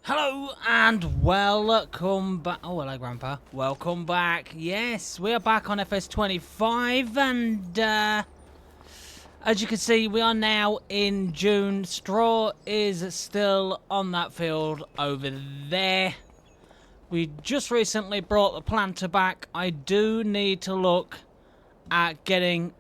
Hello and welcome back. Oh, hello, Grandpa. Welcome back. Yes, we are back on FS25, and as you can see, we are now in June. Straw is still on that field over there. We just recently brought the planter back. I do need to look at getting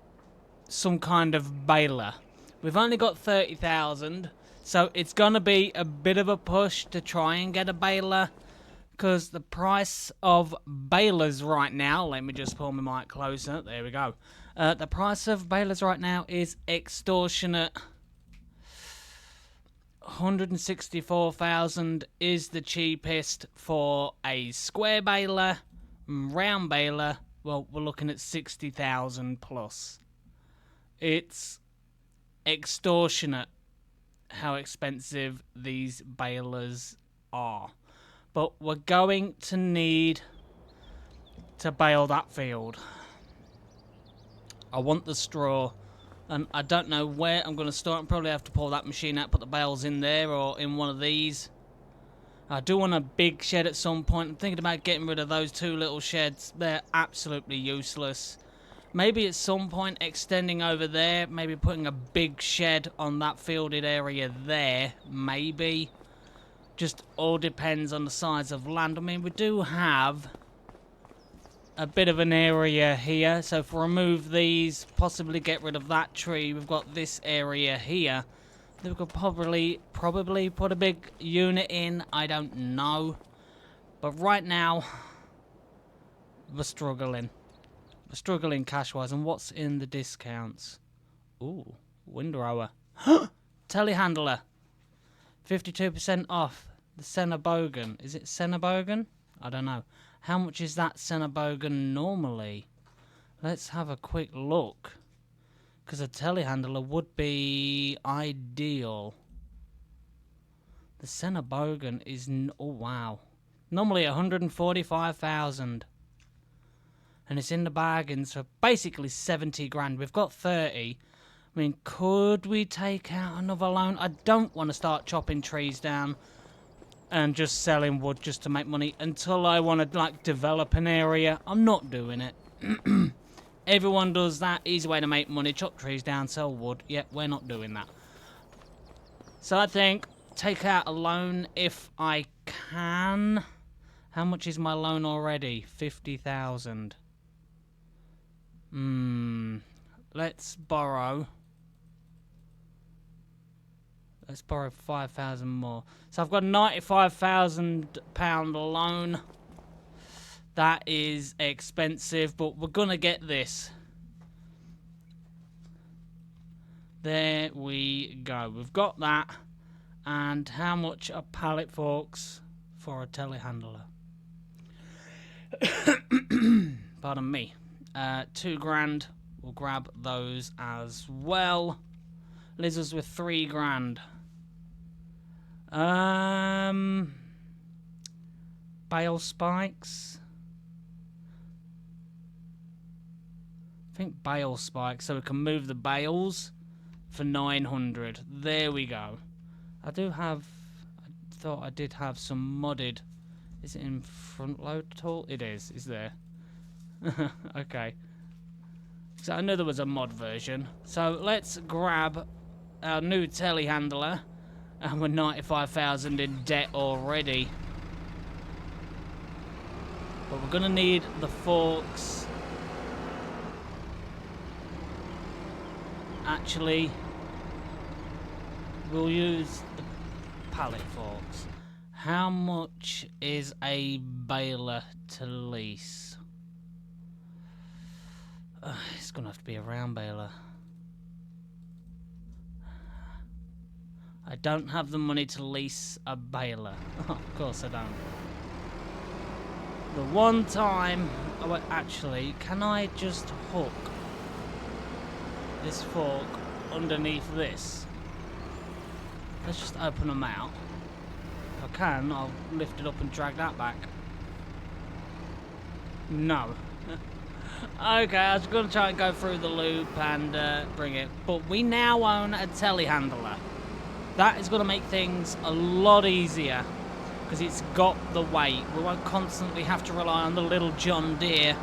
some kind of baler. We've only got 30,000. So it's going to be a bit of a push to try and get a baler, because the price of balers right now, let me just pull my mic closer, there we go. The price of balers right now is extortionate. 164,000 is the cheapest for a square baler. Round baler, well, we're looking at 60,000 plus. It's extortionate how expensive these balers are, but we're going to need to bale that field. I want the straw, and I don't know where I'm going to start. I'm probably have to pull that machine out, put the bales in there or in one of these. I do want a big shed at some point. I'm thinking about getting rid of those two little sheds. They're absolutely useless. Maybe at some point extending over there, maybe putting a big shed on that fielded area there, maybe. Just all depends on the size of land. I mean, we do have a bit of an area here, so if we remove these, possibly get rid of that tree, we've got this area here. We could probably put a big unit in, I don't know. But right now, we're struggling. Struggling cash-wise. And what's in the discounts? Ooh, windrower. Telehandler. 52% off. The Cenobogan. Is it Cenobogan? I don't know. How much is that Cenobogan normally? Let's have a quick look. Because a telehandler would be ideal. The Cenobogan is... oh, wow. Normally 145,000. And it's in the bargains for basically 70 grand. We've got 30. I mean, could we take out another loan? I don't want to start chopping trees down and just selling wood just to make money until I want to, like, develop an area. I'm not doing it. Everyone does that. Easy way to make money. Chop trees down, sell wood. Yep, we're not doing that. So I think take out a loan if I can. How much is my loan already? 50,000. Let's borrow. Let's borrow 5,000 more. So I've got a £95,000 loan. That is expensive, but we're gonna get this. There we go. We've got that. And how much are pallet forks for a telehandler? Pardon me. 2 grand. We'll grab those as well. Lizards with 3 grand. Bale spikes. I think bale spikes, so we can move the bales for 900. There we go. I thought I did have some modded. Is it in front load at all? It is. Is there? Okay. So I knew there was a mod version. So let's grab our new telehandler. And we're 95,000 in debt already. But we're going to need the forks. Actually, we'll use the pallet forks. How much is a baler to lease? It's going to have to be a round baler. I don't have the money to lease a baler. Of course I don't. The one time... oh, wait, actually, can I just hook this fork underneath this? Let's just open them out. If I can, I'll lift it up and drag that back. No. Okay, I was going to try and go through the loop and bring it. But we now own a telehandler. That is going to make things a lot easier. because it's got the weight. We won't constantly have to rely on the little John Deere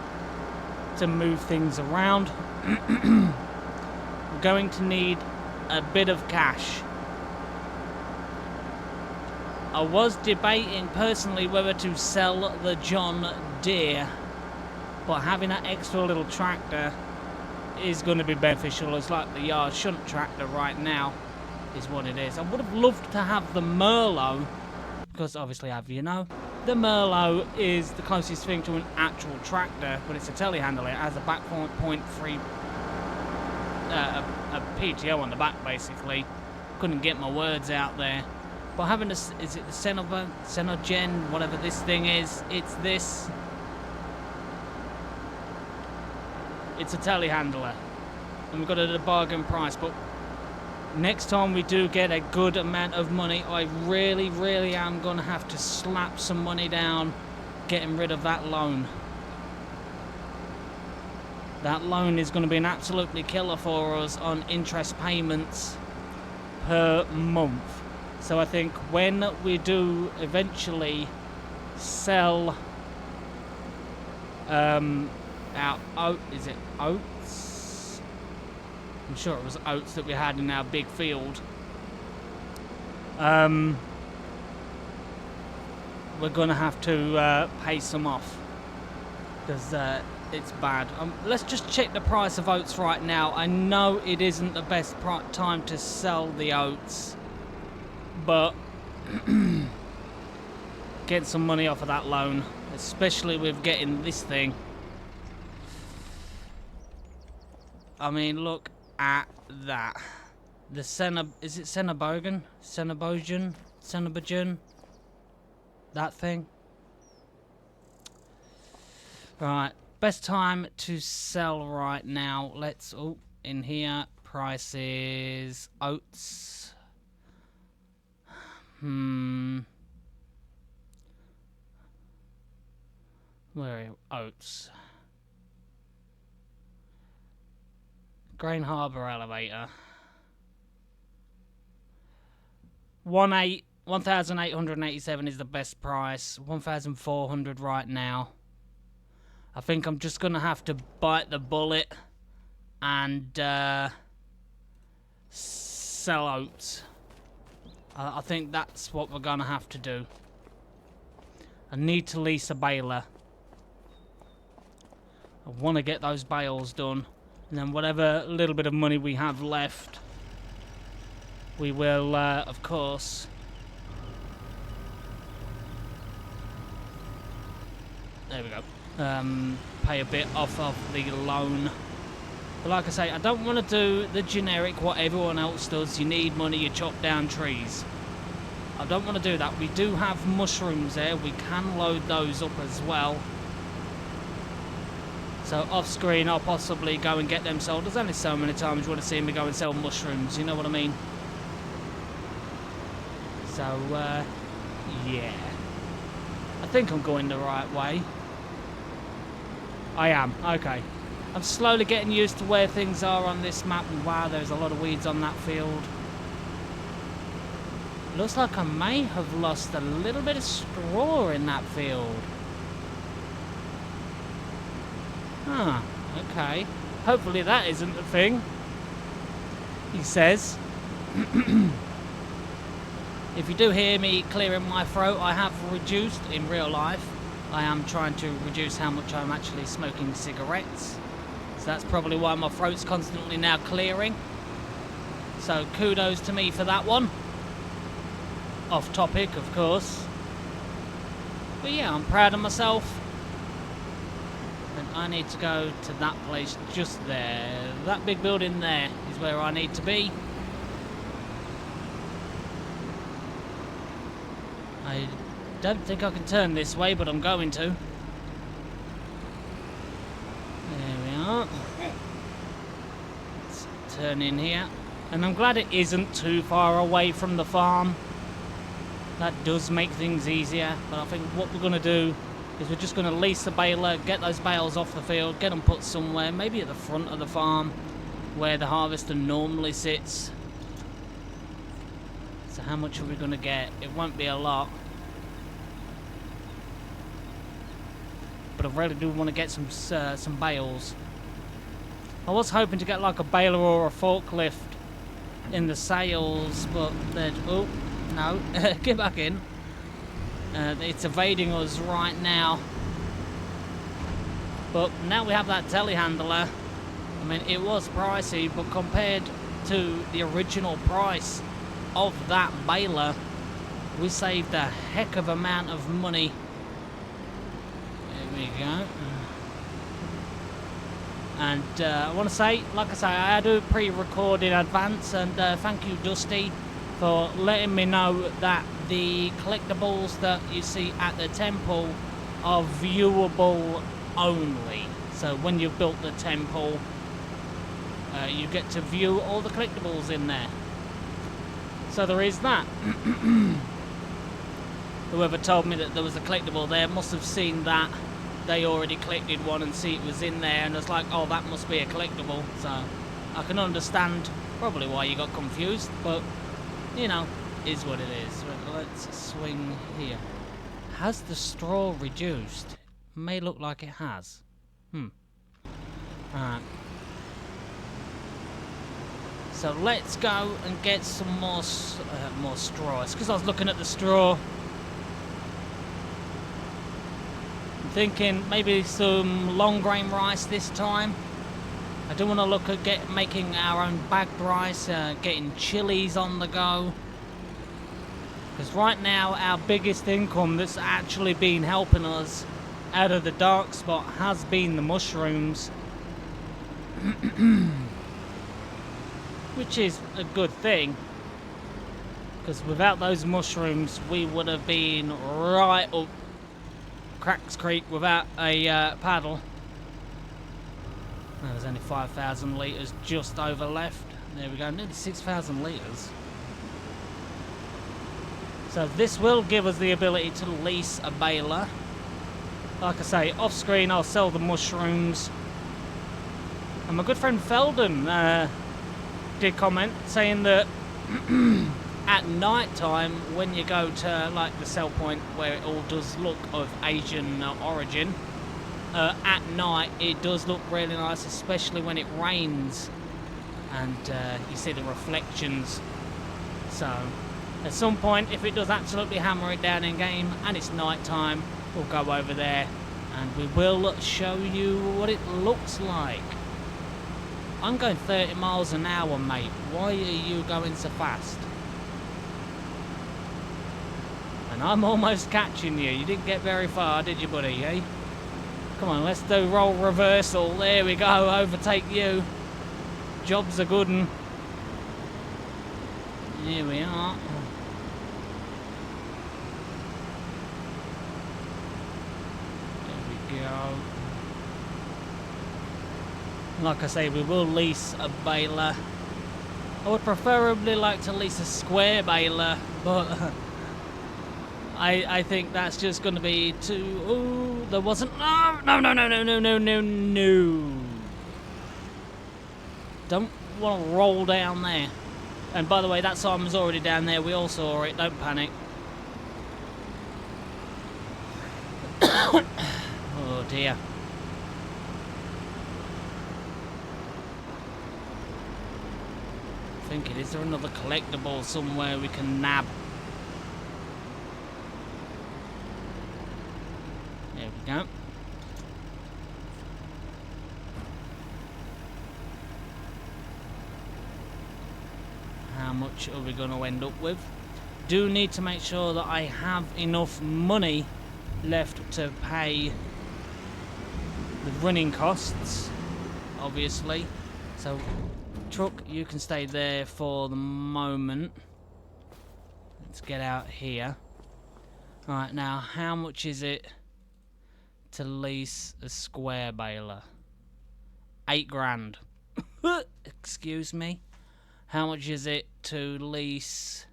to move things around. We're going to need a bit of cash. I was debating personally whether to sell the John Deere, but having that extra little tractor is going to be beneficial. It's like the yard shunt tractor right now is what it is. I would have loved to have the Merlot, because obviously, as you know, the Merlot is the closest thing to an actual tractor, but it's a telehandler. It has a back point three, a PTO on the back, basically. Couldn't get my words out there. But having this, is it the Cenogen, whatever this thing is, it's this. It's a telehandler, and we've got it at a bargain price, but next time we do get a good amount of money, I really am going to have to slap some money down getting rid of that loan. That loan is going to be an absolutely killer for us on interest payments per month. So I think when we do eventually sell is it oats? I'm sure it was oats that we had in our big field. We're gonna have to pay some off because it's bad. Let's just check the price of oats right now. I know it isn't the best time to sell the oats, but get some money off of that loan, especially with getting this thing. I mean, look at that. The is it Cenobogen? Cenobogen? That thing? Right, best time to sell right now. Let's, in here, prices, oats. Where are oats? Grain Harbour elevator. 1,887 is the best price. 1,400 right now. I think I'm just gonna have to bite the bullet and sell oats. I think that's what we're gonna have to do. I need to lease a baler. I want to get those bales done. And then whatever little bit of money we have left, we will, of course, there we go, pay a bit off of the loan. But like I say, I don't want to do the generic what everyone else does. You need money, you chop down trees. I don't want to do that. We do have mushrooms there. We can load those up as well. So off screen, I'll possibly go and get them sold. There's only so many times you want to see me go and sell mushrooms, you know what I mean? So, yeah. I think I'm going the right way. I am, okay. I'm slowly getting used to where things are on this map, and wow, there's a lot of weeds on that field. Looks like I may have lost a little bit of straw in that field. Huh, okay. Hopefully that isn't the thing, he says. If you do hear me clearing my throat, I have reduced in real life. I am trying to reduce how much I'm actually smoking cigarettes. So that's probably why my throat's constantly now clearing. So kudos to me for that one. Off topic, of course. But yeah, I'm proud of myself. And I need to go to that place just there. That big building there is where I need to be. I don't think I can turn this way, but I'm going to. There we are. Let's turn in here. And I'm glad it isn't too far away from the farm. That does make things easier. But I think what we're going to do is we're just going to lease the baler, get those bales off the field, get them put somewhere, maybe at the front of the farm where the harvester normally sits. So how much are we going to get? It won't be a lot. but I really do want to get some bales. I was hoping to get like a baler or a forklift in the sales, but they're... Oh, no. Get back in. It's evading us right now. But now we have that telehandler. I mean, it was pricey, but compared to the original price of that baler, we saved a heck of amount of money. There we go. And I want to say, like I say, I do pre-record in advance, and thank you, Dusty, for letting me know that the collectibles that you see at the temple are viewable only. So when you've built the temple, you get to view all the collectibles in there. So there is that. Whoever told me that there was a collectible there must have seen that they already collected one and see it was in there, and it's like, oh, that must be a collectible. So I can understand probably why you got confused, but you know, is what it is. Let's swing here. Has the straw reduced? May look like it has. Alright. So let's go and get some more straw. It's because I was looking at the straw. I'm thinking maybe some long grain rice this time. I do want to look at making our own bagged rice, getting chilies on the go. Because right now our biggest income that's actually been helping us out of the dark spot has been the mushrooms. Which is a good thing. Because without those mushrooms we would have been right up Cracks Creek without a paddle. Now, there's only 5,000 litres just over left. There we go, nearly 6,000 litres. So this will give us the ability to lease a baler. Like I say, off screen I'll sell the mushrooms. And my good friend Felden did comment saying that at night time, when you go to like the sell point where it all does look of Asian origin, at night it does look really nice, especially when it rains and you see the reflections. So at some point, if it does absolutely hammer it down in game and it's night time, we'll go over there and we will show you what it looks like. I'm going 30 miles an hour, mate. Why are you going so fast? And I'm almost catching you. You didn't get very far, did you, buddy, eh? Come on, let's do roll reversal. There we go, overtake you. Job's a good one. Here we are. There we go. Like I say, we will lease a baler. I would preferably like to lease a square baler, but I think that's just going to be too... Oh, there wasn't... No. Don't want to roll down there. And by the way, that Simon's already down there. We all saw it. Don't panic. Oh, dear. Thinking, is there another collectible somewhere we can nab? There we go. How much are we going to end up with? Do need to make sure that I have enough money left to pay the running costs, obviously. So truck, you can stay there for the moment. Let's get out here. Alright, now how much is it to lease a square baler? 8 grand. Excuse me. How much is it to lease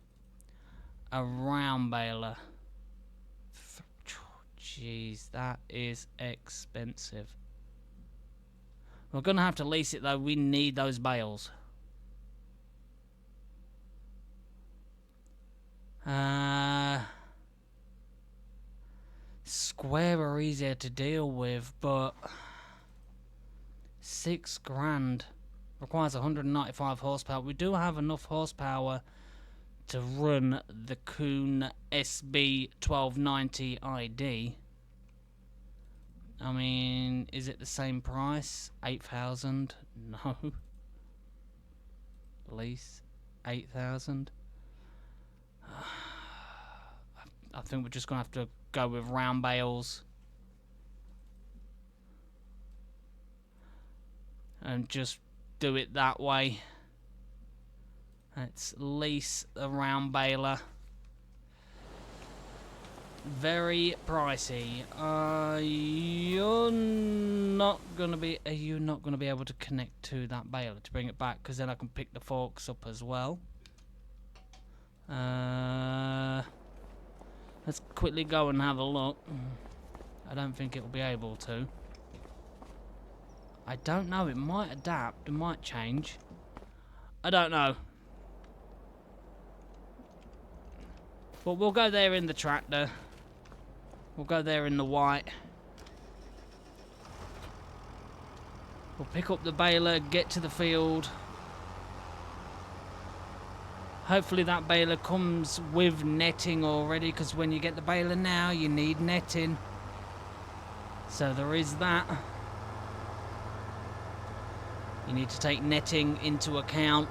a round baler? Jeez, that is expensive. We're going to have to lease it though. We need those bales. square are easier to deal with, but £6 requires 195 horsepower. We do have enough horsepower to run the Kuhn SB 1290 ID. I mean, is it the same price? 8,000? No. Lease 8,000. I think we're just gonna have to go with round bales and just do it that way. Let's lease a round baler. Very pricey. Are you not gonna be able to connect to that baler to bring it back? Because then I can pick the forks up as well. Let's quickly go and have a look. I don't think it'll be able to. I don't know. It might adapt. It might change. I don't know. But we'll go there in the tractor. We'll go there in the white. We'll pick up the baler, get to the field. Hopefully that baler comes with netting already, because when you get the baler now, you need netting. So there is that. You need to take netting into account.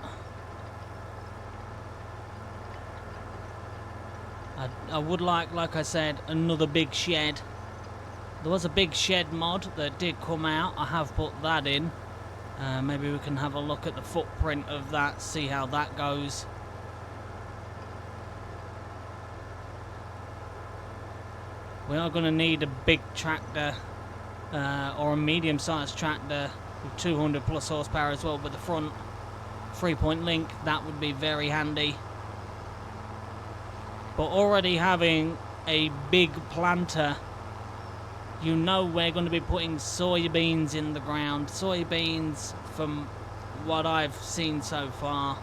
I would like I said, another big shed. There was a big shed mod that did come out. I have put that in. Maybe we can have a look at the footprint of that, see how that goes. We are going to need a big tractor, or a medium-sized tractor with 200 plus horsepower as well, with the front 3-point link. That would be very handy. But already having a big planter, you know we're going to be putting soybeans in the ground. Soybeans, from what I've seen so far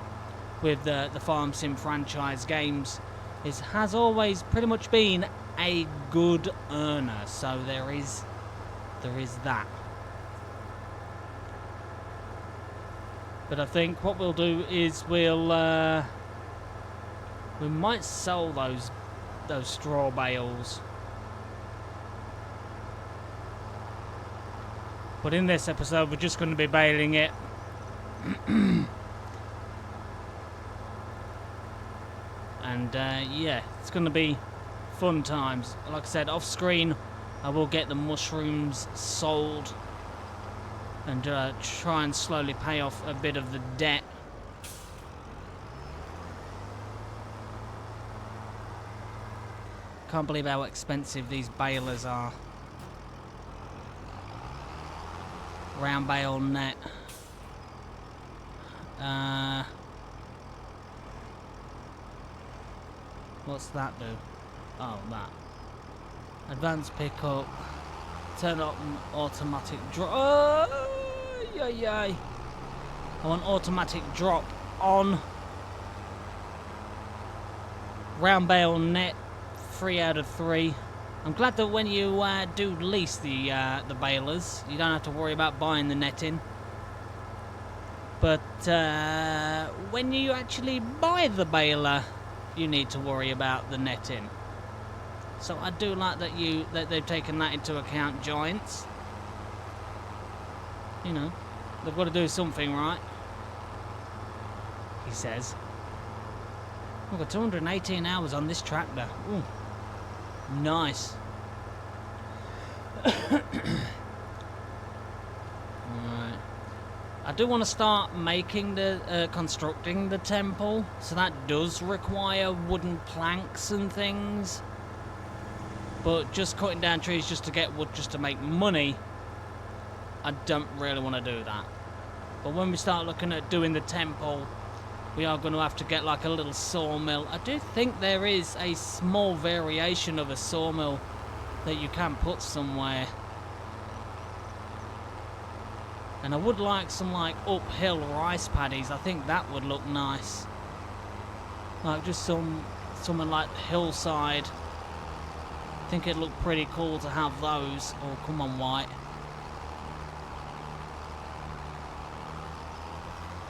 with the Farm Sim franchise games, has always pretty much been a good earner. So there is that. But I think what we'll do is we might sell those straw bales. But in this episode, we're just going to be baling it. And yeah, it's going to be fun times. Like I said, off screen, I will get the mushrooms sold and try and slowly pay off a bit of the debt. Can't believe how expensive these balers are. Round bale net. What's that do? Oh, that. Advanced pickup. Turn on automatic drop. Oh, yay. I want automatic drop on. Round bale net. 3 out of 3. I'm glad that when you do lease the balers, you don't have to worry about buying the netting. But when you actually buy the baler, you need to worry about the netting. So I do like that they've taken that into account, Giants. You know, they've got to do something, right? He says. We've got 218 hours on this tractor. Ooh. Nice. Alright. I do want to start making constructing the temple, so that does require wooden planks and things. But just cutting down trees just to get wood, just to make money, I don't really want to do that. But when we start looking at doing the temple, we are going to have to get like a little sawmill. I do think there is a small variation of a sawmill that you can put somewhere. And I would like some like uphill rice paddies. I think that would look nice. Like just something like hillside think it'd look pretty cool to have those. Oh, come on, white.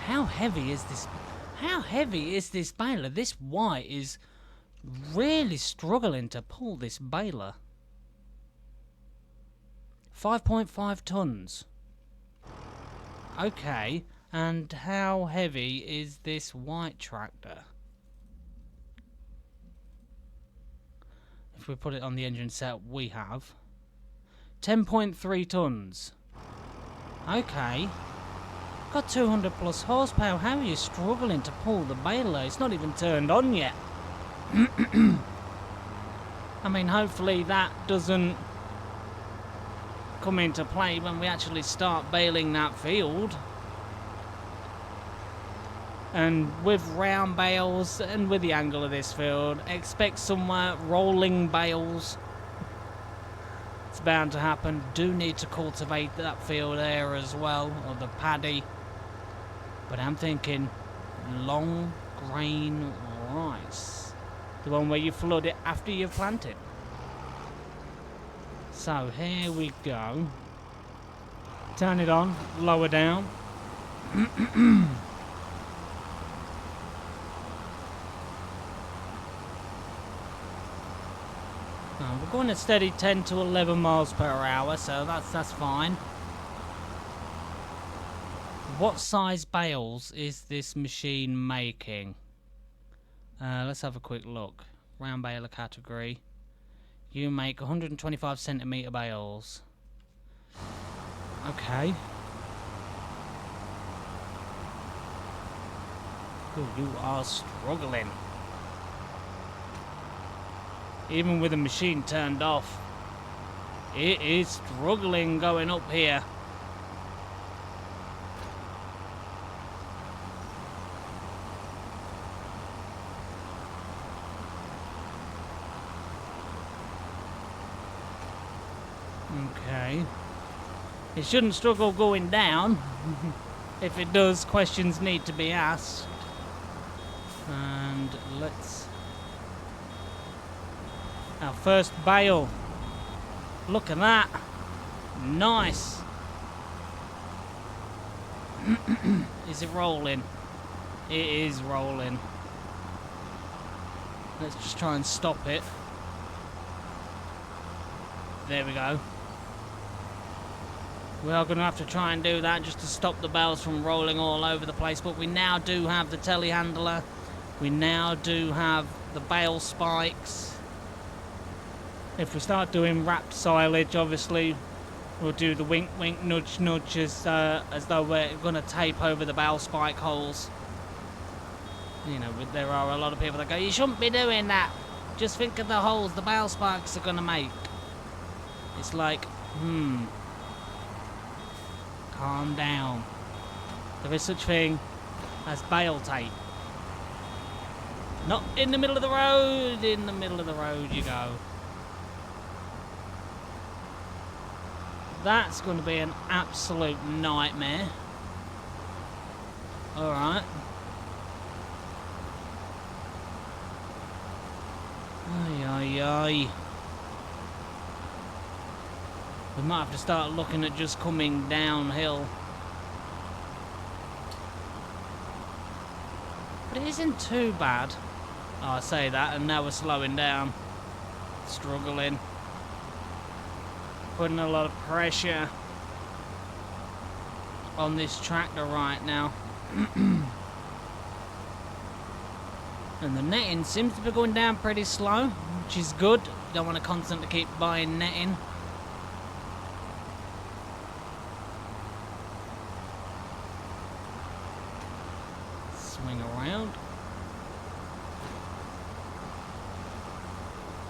How heavy is this? How heavy is this baler? This white is really struggling to pull this baler. 5.5 tons. Okay, and how heavy is this white tractor? If we put it on the engine set we have 10.3 tons. Okay. Got 200 plus horsepower. How are you struggling to pull the baler? It's not even turned on yet. I mean, hopefully that doesn't come into play when we actually start baling that field. And with round bales and with the angle of this field, expect some rolling bales. It's bound to happen. Do need to cultivate that field there as well, or the paddy. But I'm thinking long grain rice. The one where you flood it after you've planted. So here we go. Turn it on, lower down. We're going at steady 10 to 11 miles per hour, so that's fine. What size bales is this machine making? Let's have a quick look. Round baler category. You make 125 centimetre bales. Okay. Ooh, you are struggling. Even with the machine turned off, it is struggling going up here. Okay. It shouldn't struggle going down. If it does, questions need to be asked. And let's... Our first bale. Look at that. Nice. Is it rolling? It is rolling. Let's just try and stop it. There we go. We are going to have to try and do that just to stop the bales from rolling all over the place. But we now do have the telehandler. We now do have the bale spikes. If we start doing wrapped silage, obviously, we'll do the wink, wink, nudge, nudge as though we're going to tape over the bale spike holes. You know, there are a lot of people that go, you shouldn't be doing that. Just think of the holes the bale spikes are going to make. It's like, calm down. There is such thing as bale tape. Not in the middle of the road. In the middle of the road you go. That's going to be an absolute nightmare. Alright. Ay, ay, ay. We might have to start looking at just coming downhill. But it isn't too bad. Oh, I say that, and now we're slowing down. Struggling. Putting a lot of pressure on this tractor right now. And the netting seems to be going down pretty slow, which is good. Don't want to constantly keep buying netting. Swing around.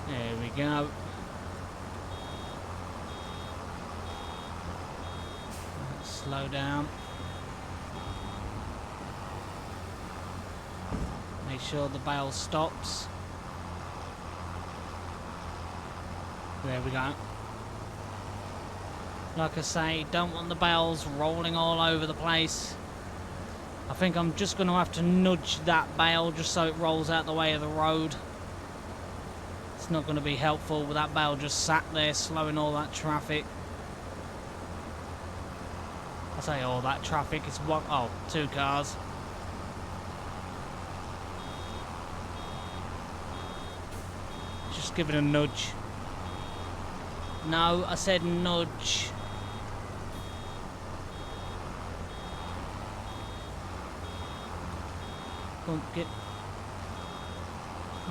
There we go. Slow down. Make sure the bale stops. There we go. Like I say, don't want the bales rolling all over the place. I think I'm just going to have to nudge that bale just so it rolls out the way of the road. It's not going to be helpful with that bale just sat there slowing all that traffic. I say all that traffic, it's one, oh, 2 cars. Just give it a nudge. No, I said nudge. Come on, get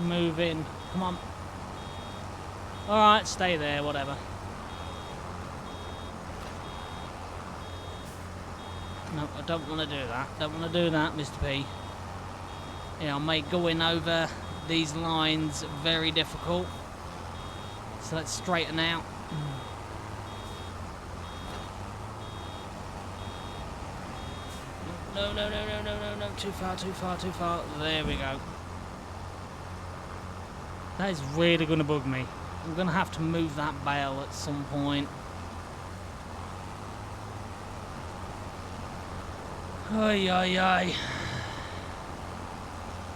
moving. Come on. Alright, stay there, whatever. No, I don't want to do that. Don't want to do that, Mr. P. Yeah, I'll make going over these lines very difficult. So let's straighten out. No, no, no, no, no, no, no. Too far, too far, too far. There we go. That is really going to bug me. I'm going to have to move that bale at some point. Ay, ay, ay.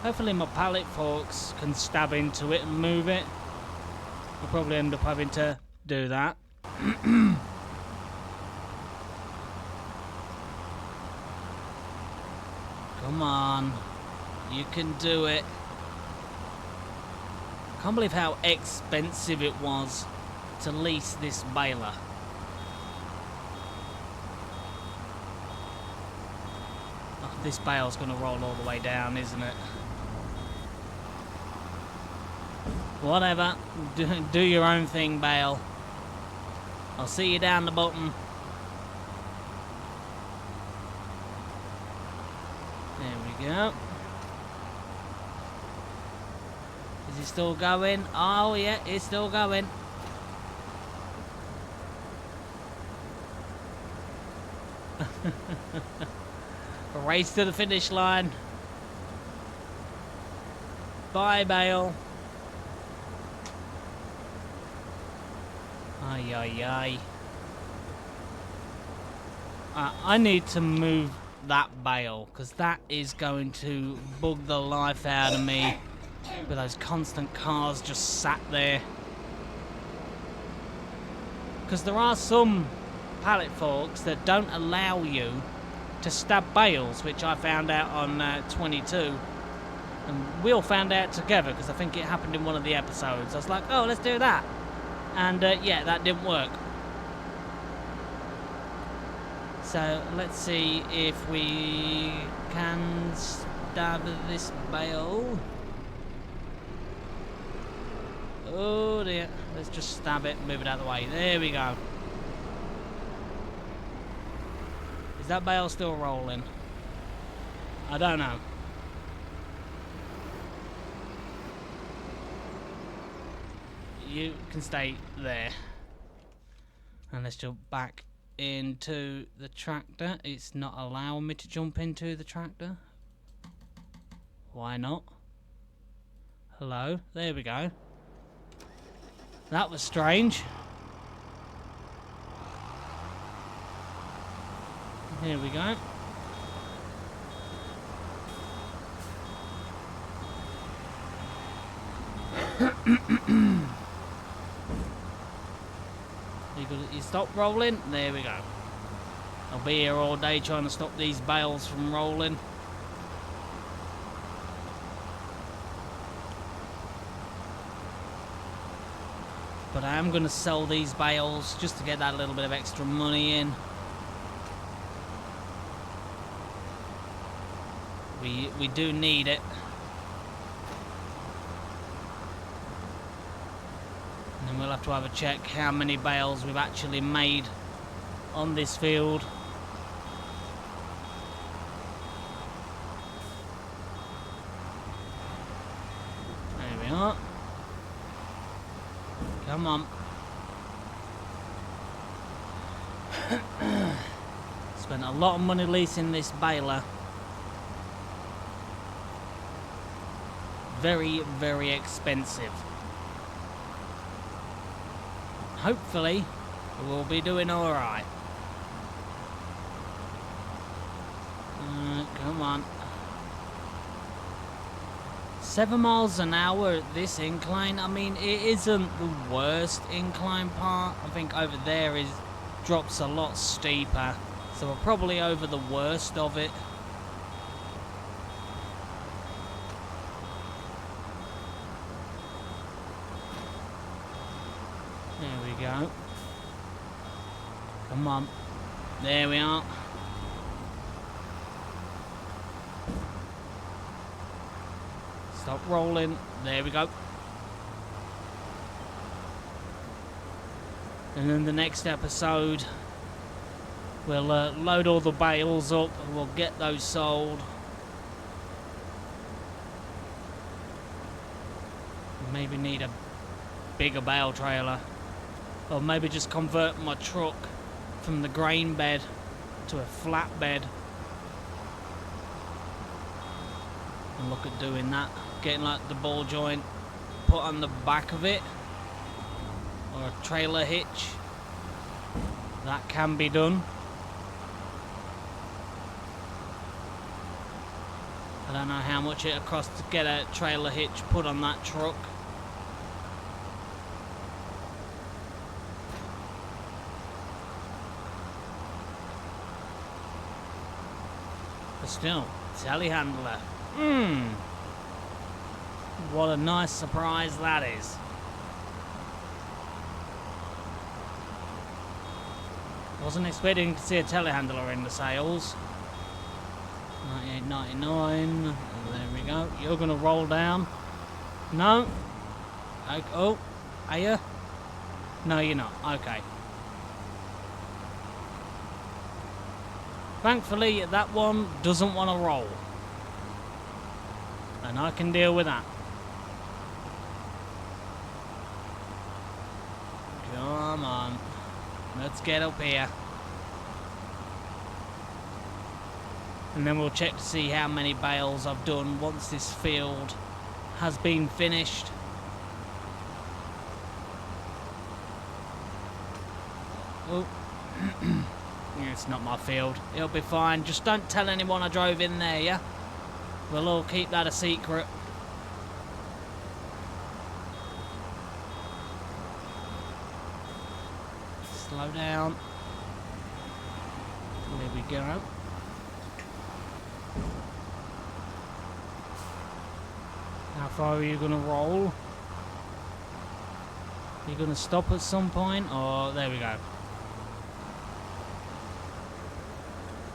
Hopefully my pallet forks can stab into it and move it. I'll probably end up having to do that. Come on. You can do it. I can't believe how expensive it was to lease this baler. Oh, this bale's going to roll all the way down, isn't it? Whatever. Do your own thing, bale. I'll see you down the bottom. There we go. Is it still going? Oh yeah, it's still going. Race to the finish line. Bye, bale. Ay, ay, ay. I need to move that bale, because that is going to bug the life out of me with those constant cars just sat there. Because there are some pallet forks that don't allow you to stab bales, which I found out on 22. And we all found out together, because I think it happened in one of the episodes. I was like, oh, let's do that. And yeah, that didn't work. So let's see if we can stab this bale. Oh dear. Let's just stab it and move it out of the way. There we go. Is that bale still rolling? I don't know. You can stay there. And let's jump back into the tractor. It's not allowing me to jump into the tractor. Why not? Hello? There we go. That was strange. Here we go. You stop rolling? There we go. I'll be here all day trying to stop these bales from rolling. But I am going to sell these bales just to get that little bit of extra money in. We do need it. And then we'll have to have a check how many bales we've actually made on this field. There we are. Come on. Spent a lot of money leasing this baler. Very, very expensive. Hopefully, we'll be doing alright. Come on. 7 miles an hour at this incline. I mean, it isn't the worst incline part. I think over there drops a lot steeper, so we're probably over the worst of it. There we go. Come on. There we are. Stop rolling. There we go. And then the next episode, we'll load all the bales up and we'll get those sold. Maybe need a bigger bale trailer. Or maybe just convert my truck from the grain bed to a flatbed. And look at doing that. Getting like the ball joint put on the back of it. Or a trailer hitch. That can be done. I don't know how much it'll cost to get a trailer hitch put on that truck. But still, telehandler. What a nice surprise that is. Wasn't expecting to see a telehandler in the sales. 98.99. There we go. You're gonna roll down. No. Oh, are you? No, you're not. Okay. Thankfully, that one doesn't want to roll. And I can deal with that. Come on. Let's get up here. And then we'll check to see how many bales I've done once this field has been finished. Oh. It's not my field. It'll be fine. Just don't tell anyone I drove in there, yeah? We'll all keep that a secret. Slow down. There we go. How far are you going to roll? Are you going to stop at some point? Or there we go.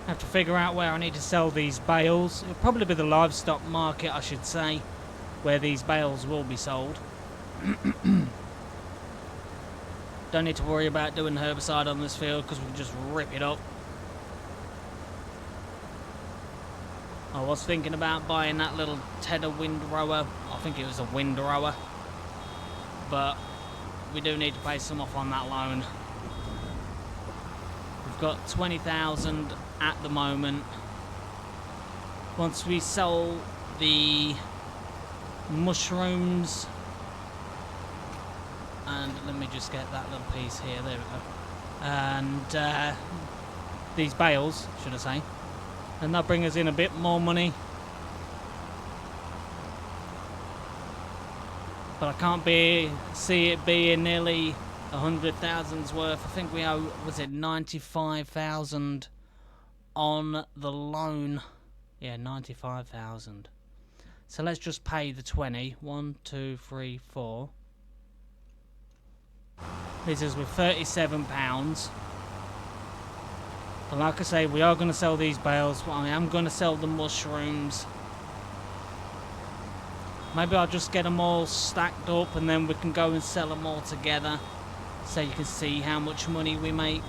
Have to figure out where I need to sell these bales. It'll probably be the livestock market, I should say, where these bales will be sold. Don't need to worry about doing herbicide on this field because we can just rip it up. I was thinking about buying that little Tedder windrower. I think it was a windrower. But we do need to pay some off on that loan. We've got 20,000 at the moment. Once we sell the mushrooms, and let me just get that little piece here, there we go, and these bales, should I say, and that brings us in a bit more money. But I can't see it being nearly 100,000's worth. I think we owe, was it 95,000 on the loan? Yeah, 95,000. So let's just pay the 20. 1, 2, 3, 4. This is with £37. But like I say, we are going to sell these bales. I am going to sell the mushrooms. Maybe I'll just get them all stacked up and then we can go and sell them all together, so you can see how much money we make.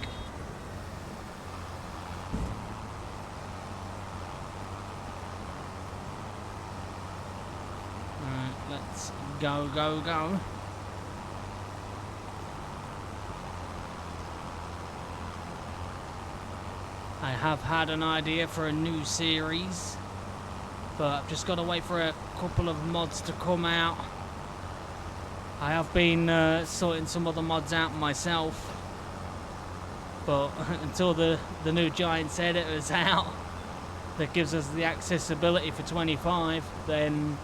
Alright, let's go, go, go. I have had an idea for a new series, but I've just got to wait for a couple of mods to come out. I have been sorting some other mods out myself, but until the new Giants editor is out, that gives us the accessibility for 25, then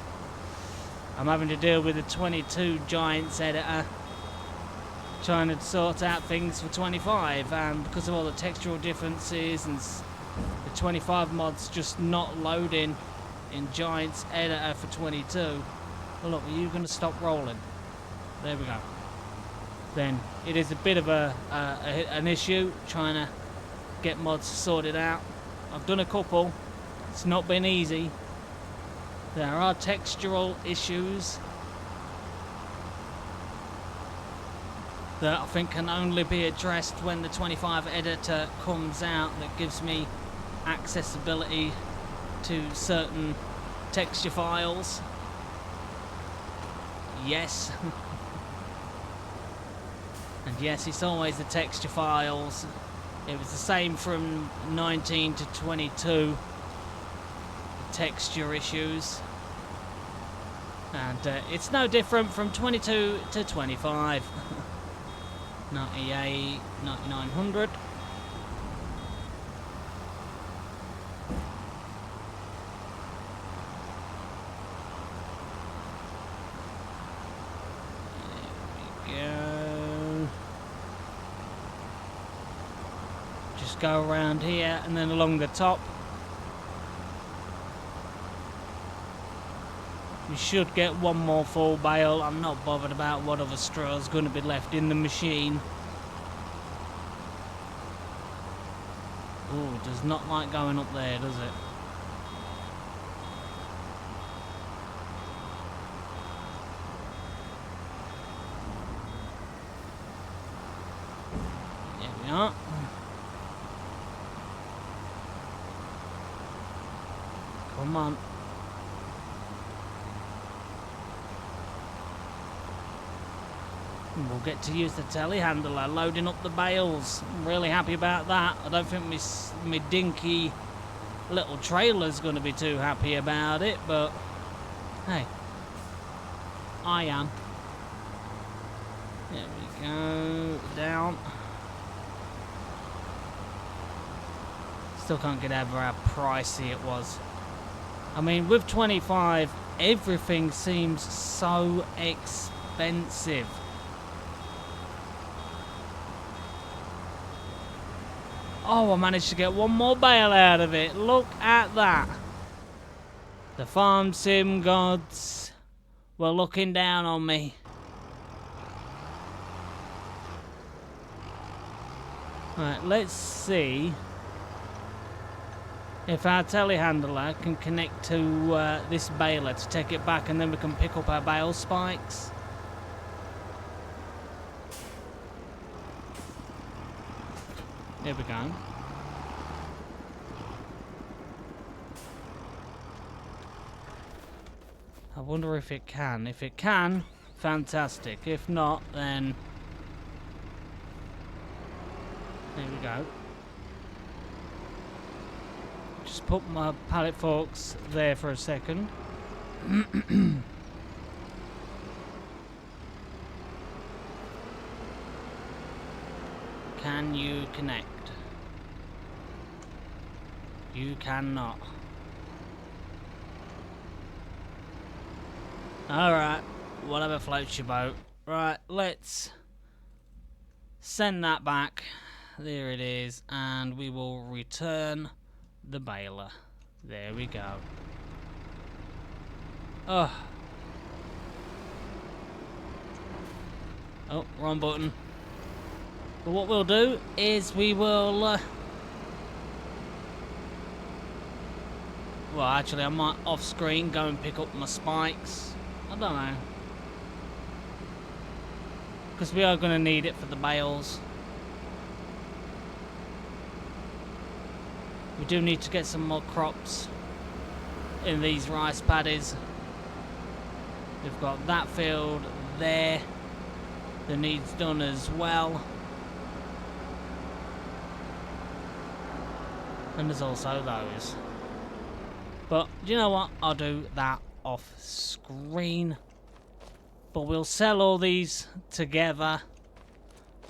I'm having to deal with a 22 Giants editor, trying to sort out things for 25, and because of all the textural differences and the 25 mods just not loading in Giants editor for 22. Well, look, are you going to stop rolling? There we go. Then it is a bit of an issue trying to get mods sorted out. I've done a couple. It's not been easy. There are textural issues that I think can only be addressed when the 25 editor comes out, that gives me accessibility to certain texture files. Yes. And yes, it's always the texture files. It was the same from 19 to 22. The texture issues. And it's no different from 22 to 25. 98, 9900. Go around here and then along the top. We should get one more full bale. I'm not bothered about what other straw is going to be left in the machine. Oh, it does not like going up there, does it? There we are. Come on. We'll get to use the telehandler loading up the bales. I'm really happy about that. I don't think my dinky little trailer's going to be too happy about it, but hey, I am. There we go. Down. Still can't get over how pricey it was. I mean, with 25, everything seems so expensive. Oh, I managed to get one more bale out of it. Look at that. The farm sim gods were looking down on me. Right, let's see if our telehandler can connect to this baler to take it back, and then we can pick up our bale spikes. There we go. I wonder if it can. If it can, fantastic. If not, then there we go. Just put my pallet forks there for a second. Can you connect? You cannot. Alright, whatever floats your boat. Right, let's send that back. There it is, and we will return the baler. There we go. Oh, wrong button. But what we'll do is we will well, actually I might off screen go and pick up my spikes. I don't know, because we are going to need it for the bales. We do need to get some more crops in these rice paddies. We've got that field there that needs done as well. And there's also those. But do you know what? I'll do that off screen. But we'll sell all these together.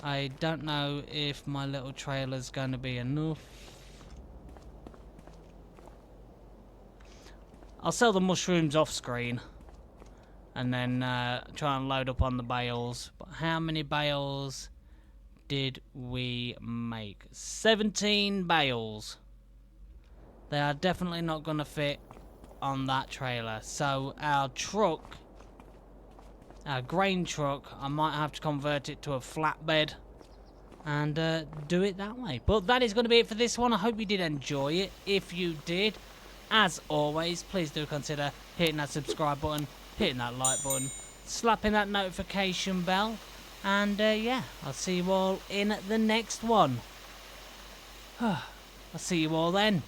I don't know if my little trailer's going to be enough. I'll sell the mushrooms off screen. and then try and load up on the bales. But how many bales did we make? 17 bales. They are definitely not going to fit on that trailer. So our truck, our grain truck, I might have to convert it to a flatbed and do it that way. But that is going to be it for this one. I hope you did enjoy it. If you did, as always, please do consider hitting that subscribe button, hitting that like button, slapping that notification bell, and yeah, I'll see you all in the next one. I'll see you all then.